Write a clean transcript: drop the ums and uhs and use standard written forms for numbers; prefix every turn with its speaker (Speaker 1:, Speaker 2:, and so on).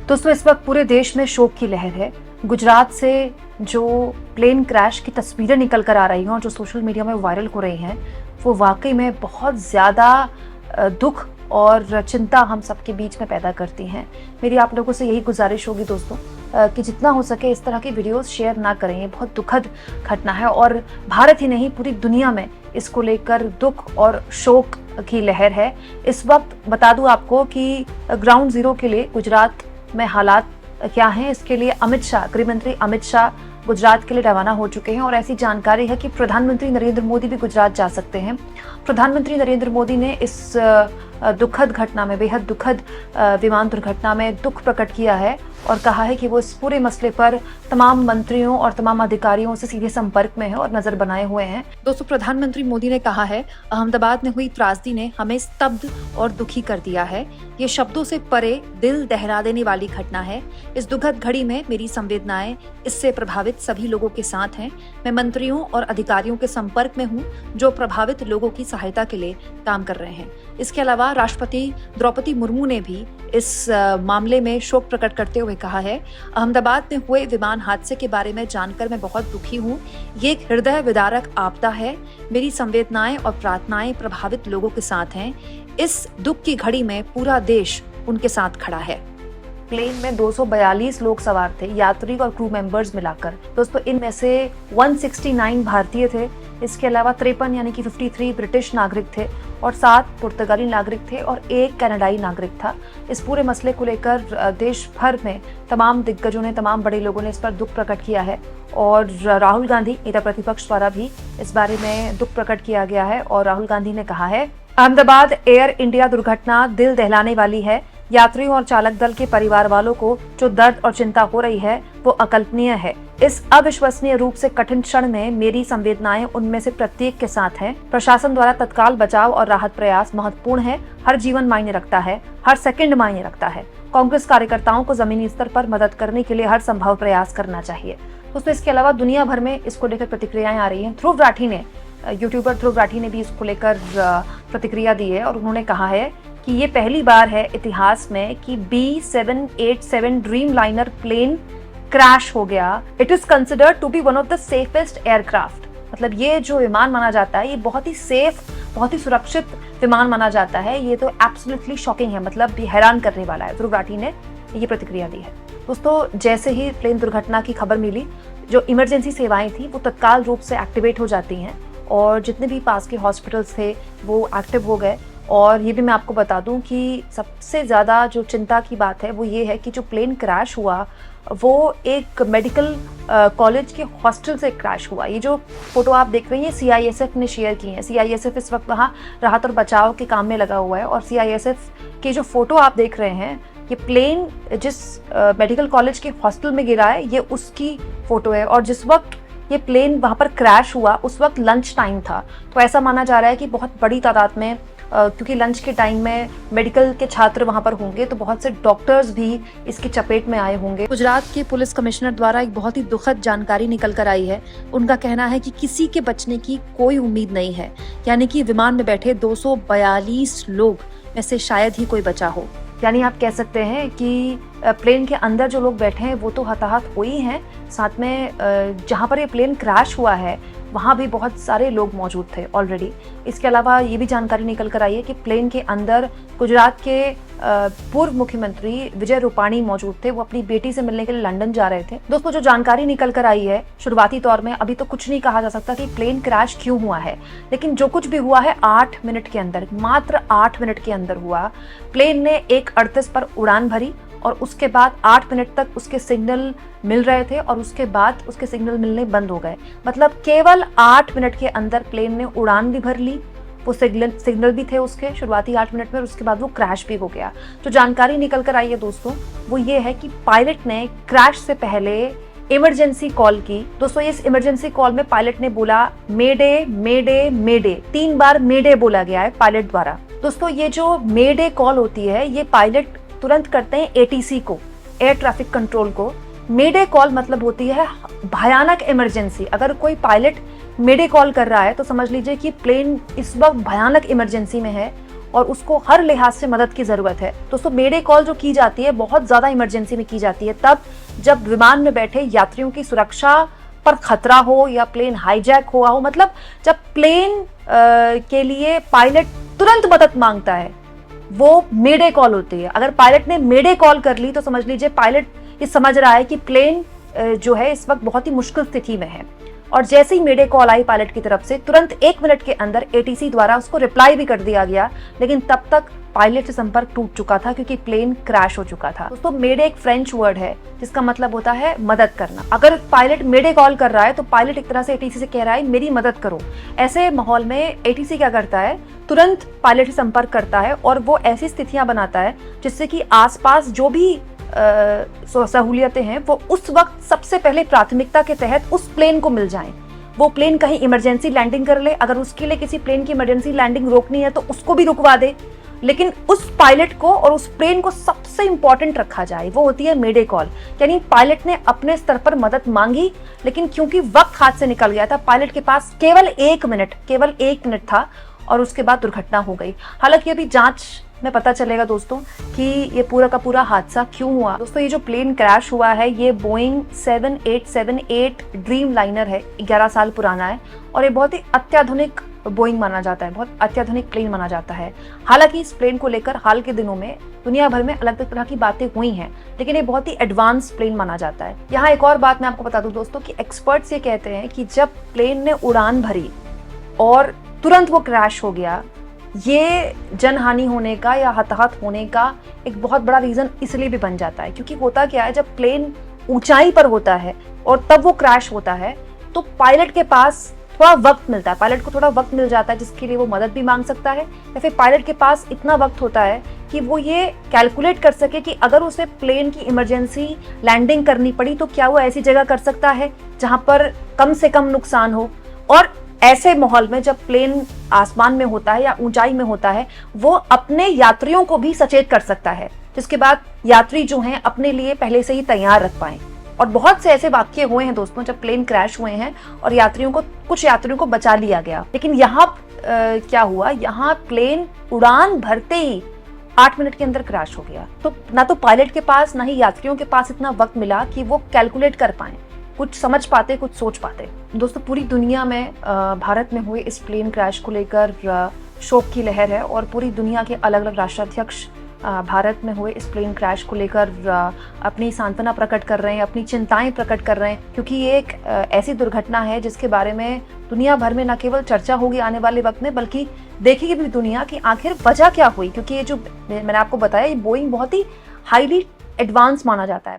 Speaker 1: दोस्तों इस वक्त पूरे देश में शोक की लहर है। गुजरात से जो प्लेन क्रैश की तस्वीरें निकल कर आ रही हैं और जो सोशल मीडिया में वायरल हो रही हैं, वो वाकई में बहुत ज़्यादा दुख और चिंता हम सबके बीच में पैदा करती हैं। मेरी आप लोगों से यही गुजारिश होगी दोस्तों कि जितना हो सके इस तरह की वीडियोस शेयर ना करें। ये बहुत दुखद घटना है और भारत ही नहीं पूरी दुनिया में इसको लेकर दुख और शोक की लहर है। इस वक्त बता दूं आपको कि ग्राउंड जीरो के लिए गुजरात में हालात क्या हैं, इसके लिए अमित शाह, गृह मंत्री अमित शाह गुजरात के लिए रवाना हो चुके हैं और ऐसी जानकारी है कि प्रधानमंत्री नरेंद्र मोदी भी गुजरात जा सकते हैं। प्रधानमंत्री नरेंद्र मोदी ने इस दुखद घटना में, बेहद दुखद विमान दुर्घटना में दुख प्रकट किया है और कहा है कि वो इस पूरे मसले पर तमाम मंत्रियों और तमाम अधिकारियों से सीधे संपर्क में है और नजर बनाए हुए हैं। दोस्तों प्रधानमंत्री मोदी ने कहा है, अहमदाबाद में हुई त्रासदी ने हमें स्तब्ध और दुखी कर दिया है। ये शब्दों से परे दिल दहला देने वाली घटना है। इस दुखद घड़ी में मेरी संवेदनाएं इससे प्रभावित सभी लोगों के साथ हैं। मैं मंत्रियों और अधिकारियों के संपर्क में हूं जो प्रभावित लोगों की सहायता के लिए काम कर रहे हैं। इसके अलावा राष्ट्रपति द्रौपदी मुर्मू ने भी इस मामले में शोक प्रकट करते हुए कहा है, अहमदाबाद में हुए विमान हादसे के बारे में जानकर मैं बहुत दुखी हूँ। ये एक हृदय विदारक आपदा है। मेरी संवेदनाएं और प्रार्थनाएं प्रभावित लोगों के साथ हैं। इस दुख की घड़ी में पूरा देश उनके साथ खड़ा है। प्लेन में 242 लोग सवार थे, यात्री और क्रू मेंबर्स मिलाकर। दोस्तों इनमें से 169 भारतीय थे। इसके अलावा 53 यानी कि 53 ब्रिटिश नागरिक थे और 7 पुर्तगाली नागरिक थे और 1 कनाडाई नागरिक था। इस पूरे मसले को लेकर देश भर में तमाम दिग्गजों ने, तमाम बड़े लोगों ने इस पर दुख प्रकट किया है और राहुल गांधी, नेता प्रतिपक्ष द्वारा भी इस बारे में दुख प्रकट किया गया है और राहुल गांधी ने कहा है, अहमदाबाद एयर इंडिया दुर्घटना दिल दहलाने वाली है। यात्रियों और चालक दल के परिवार वालों को जो दर्द और चिंता हो रही है वो अकल्पनीय है। इस अविश्वसनीय रूप से कठिन क्षण में मेरी संवेदनाएं उनमें से प्रत्येक के साथ हैं। प्रशासन द्वारा तत्काल बचाव और राहत प्रयास महत्वपूर्ण है। हर जीवन मायने रखता है, हर सेकंड मायने रखता है। कांग्रेस कार्यकर्ताओं को जमीनी स्तर पर मदद करने के लिए हर संभव प्रयास करना चाहिए। दोस्तों इसके अलावा दुनिया भर में इसको लेकर प्रतिक्रियाएं आ रही हैं। ध्रुव राठी ने, यूट्यूबर ध्रुव राठी ने भी इसको लेकर प्रतिक्रिया दी है और उन्होंने कहा है कि ये पहली बार है इतिहास में कि B787 dream liner plane crash हो गया। It is considered to be one of the safest aircraft. मतलब ये जो विमान माना जाता है, ये बहुत ही सेफ, बहुत ही सुरक्षित विमान माना जाता है। ये तो एब्सोल्युटली शॉकिंग है, मतलब हैरान करने वाला है। ध्रुव राठी ने ये प्रतिक्रिया दी है। दोस्तों जैसे ही प्लेन दुर्घटना की खबर मिली, जो इमरजेंसी सेवाएं थी वो तत्काल रूप से एक्टिवेट हो जाती हैं और जितने भी पास के हॉस्पिटल्स थे वो एक्टिव हो गए। और ये भी मैं आपको बता दूं कि सबसे ज़्यादा जो चिंता की बात है वो ये है कि जो प्लेन क्रैश हुआ वो एक मेडिकल कॉलेज के हॉस्टल से क्रैश हुआ। ये जो फोटो आप देख रहे हैं, ये CISF ने शेयर की है। CISF इस वक्त वहाँ राहत और बचाव के काम में लगा हुआ है और CISF के जो फोटो आप देख रहे हैं, ये प्लेन जिस मेडिकल कॉलेज के हॉस्टल में गिरा है, ये उसकी फोटो है। और जिस वक्त ये प्लेन वहाँ पर क्रैश हुआ उस वक्त लंच टाइम था। तो ऐसा माना जा रहा है कि बहुत बड़ी तादाद में, क्योंकि लंच के टाइम में मेडिकल के छात्र वहां पर होंगे, तो बहुत से डॉक्टर्स भी इसकी चपेट में आए होंगे। गुजरात के पुलिस कमिश्नर द्वारा एक बहुत ही दुखद जानकारी निकल कर आई है। उनका कहना है कि किसी के बचने की कोई उम्मीद नहीं है, यानी कि विमान में बैठे 242 लोग में से शायद ही कोई बचा हो। यानी आप कह सकते हैं कि प्लेन के अंदर जो लोग बैठे हैं वो तो हताहत हो ही हैं, साथ में जहाँ पर ये प्लेन क्रैश हुआ है वहाँ भी बहुत सारे लोग मौजूद थे ऑलरेडी। इसके अलावा ये भी जानकारी निकल कर आई है कि प्लेन के अंदर गुजरात के पूर्व मुख्यमंत्री विजय रूपाणी मौजूद थे। वो अपनी बेटी से मिलने के लिए लंदन जा रहे थे। दोस्तों जो जानकारी निकल कर आई है, शुरुआती तौर में अभी तो कुछ नहीं कहा जा सकता कि प्लेन क्रैश क्यों हुआ है, लेकिन जो कुछ भी हुआ है 8 मिनट के अंदर, मात्र 8 मिनट के अंदर हुआ। प्लेन ने 1:38 पर उड़ान भरी और उसके बाद 8 मिनट तक उसके सिग्नल मिल रहे थे और उसके बाद उसके सिग्नल मिलने बंद हो गए। मतलब केवल 8 मिनट के अंदर प्लेन ने उड़ान भी भर ली, वो सिग्नल भी थे उसके शुरुआती 8 मिनट में, और उसके बाद वो क्रैश भी हो गया। जो जानकारी निकल कर आई है दोस्तों वो ये है कि पायलट ने क्रैश से पहले इमरजेंसी कॉल की। दोस्तों इस इमरजेंसी कॉल में पायलट ने बोला मेडे मेडे मेडे, 3 बार मेडे बोला गया है पायलट द्वारा। दोस्तों ये जो मेडे कॉल होती है, ये पायलट तुरंत करते हैं ATC को, एयर ट्रैफिक कंट्रोल को। मेडे कॉल मतलब होती है भयानक इमरजेंसी। अगर कोई पायलट मेडे कॉल कर रहा है तो समझ लीजिए कि प्लेन इस वक्त भयानक इमरजेंसी में है और उसको हर लिहाज से मदद की ज़रूरत है। दोस्तों मेडे कॉल जो की जाती है बहुत ज़्यादा इमरजेंसी में की जाती है, तब जब विमान में बैठे यात्रियों की सुरक्षा पर खतरा हो या प्लेन हाईजैक हुआ हो, मतलब जब प्लेन के लिए पायलट तुरंत मदद मांगता है, वो मेडे कॉल होती है। अगर पायलट ने मेडे कॉल कर ली तो समझ लीजिए पायलट ये समझ रहा है कि प्लेन जो है इस वक्त बहुत ही मुश्किल स्थिति में है। और जैसे ही मेडे कॉल आई पायलट की तरफ से, तुरंत 1 मिनट के अंदर एटीसी द्वारा उसको रिप्लाई भी कर दिया गया, लेकिन तब तक पायलट से संपर्क टूट चुका था क्योंकि प्लेन क्रैश हो चुका था। दोस्तों मेडे एक फ्रेंच वर्ड है जिसका मतलब होता है मदद करना। अगर पायलट मेडे कॉल कर रहा है तो पायलट एक तरह से एटीसी से कह रहा है मेरी मदद करो। ऐसे माहौल में एटीसी क्या करता है, तुरंत पायलट से संपर्क करता है और वो ऐसी स्थितियां बनाता है जिससे कि आसपास जो भी सहूलियतें हैं वो उस वक्त सबसे पहले प्राथमिकता के तहत उस प्लेन को मिल जाएं। वो प्लेन कहीं इमरजेंसी लैंडिंग कर ले, अगर उसके लिए किसी प्लेन की इमरजेंसी लैंडिंग रोकनी है तो उसको भी रुकवा दे, लेकिन उस पायलट को और उस प्लेन को सबसे इंपॉर्टेंट रखा जाए, वो होती है मेडे कॉल। यानी पायलट ने अपने स्तर पर मदद मांगी, लेकिन क्योंकि वक्त हाथ से निकल गया था, पायलट के पास केवल 1 मिनट था और उसके बाद दुर्घटना हो गई। हालांकि अभी जांच में पता चलेगा दोस्तों कि ये पूरा का पूरा हादसा क्यों हुआ। दोस्तों ये जो प्लेन क्रैश हुआ है ये बोइंग 7878 ड्रीम लाइनर है, 11 साल पुराना है और ये बहुत ही अत्याधुनिक बोइंग माना जाता है, बहुत अत्याधुनिक प्लेन माना जाता है। हालांकि इस प्लेन को लेकर हाल के दिनों में दुनिया भर में अलग अलग तरह की बातें हुई हैं, लेकिन ये बहुत ही एडवांस प्लेन माना जाता है। यहाँ एक और बात मैं आपको बता दूं दोस्तों कि एक्सपर्ट्स ये कहते हैं कि जब प्लेन ने उड़ान भरी और तुरंत वो क्रैश हो गया, ये जनहानि होने का या हताहत होने का एक बहुत बड़ा रीजन इसलिए भी बन जाता है क्योंकि होता क्या है, जब प्लेन ऊंचाई पर होता है और तब वो क्रैश होता है तो पायलट के पास थोड़ा वक्त मिलता है, पायलट को थोड़ा वक्त मिल जाता है जिसके लिए वो मदद भी मांग सकता है, या फिर पायलट के पास इतना वक्त होता है कि वो ये कैलकुलेट कर सके कि अगर उसे प्लेन की इमरजेंसी लैंडिंग करनी पड़ी तो क्या वो ऐसी जगह कर सकता है जहां पर कम से कम नुकसान हो। और ऐसे माहौल में जब प्लेन आसमान में होता है या ऊंचाई में होता है, वो अपने यात्रियों को भी सचेत कर सकता है, जिसके बाद यात्री जो हैं अपने लिए पहले से ही तैयार रख पाएं। और बहुत से ऐसे वाक्य हुए हैं दोस्तों जब प्लेन क्रैश हुए हैं और कुछ यात्रियों को बचा लिया गया, लेकिन यहाँ क्या हुआ, यहाँ प्लेन उड़ान भरते ही 8 मिनट के अंदर क्रैश हो गया। तो ना तो पायलट के पास ना ही यात्रियों के पास इतना वक्त मिला कि वो कैलकुलेट कर पाए, कुछ समझ पाते, कुछ सोच पाते। दोस्तों पूरी दुनिया में भारत में हुए इस प्लेन क्रैश को लेकर शोक की लहर है और पूरी दुनिया के अलग अलग राष्ट्राध्यक्ष भारत में हुए इस प्लेन क्रैश को लेकर अपनी सांत्वना प्रकट कर रहे हैं, अपनी चिंताएं प्रकट कर रहे हैं, क्योंकि ये एक ऐसी दुर्घटना है जिसके बारे में दुनिया भर में न केवल चर्चा होगी आने वाले वक्त में, बल्कि देखेगी भी दुनिया कि आखिर वजह क्या हुई। क्योंकि ये जो मैंने आपको बताया, ये बोइंग बहुत ही हाईली एडवांस माना जाता है।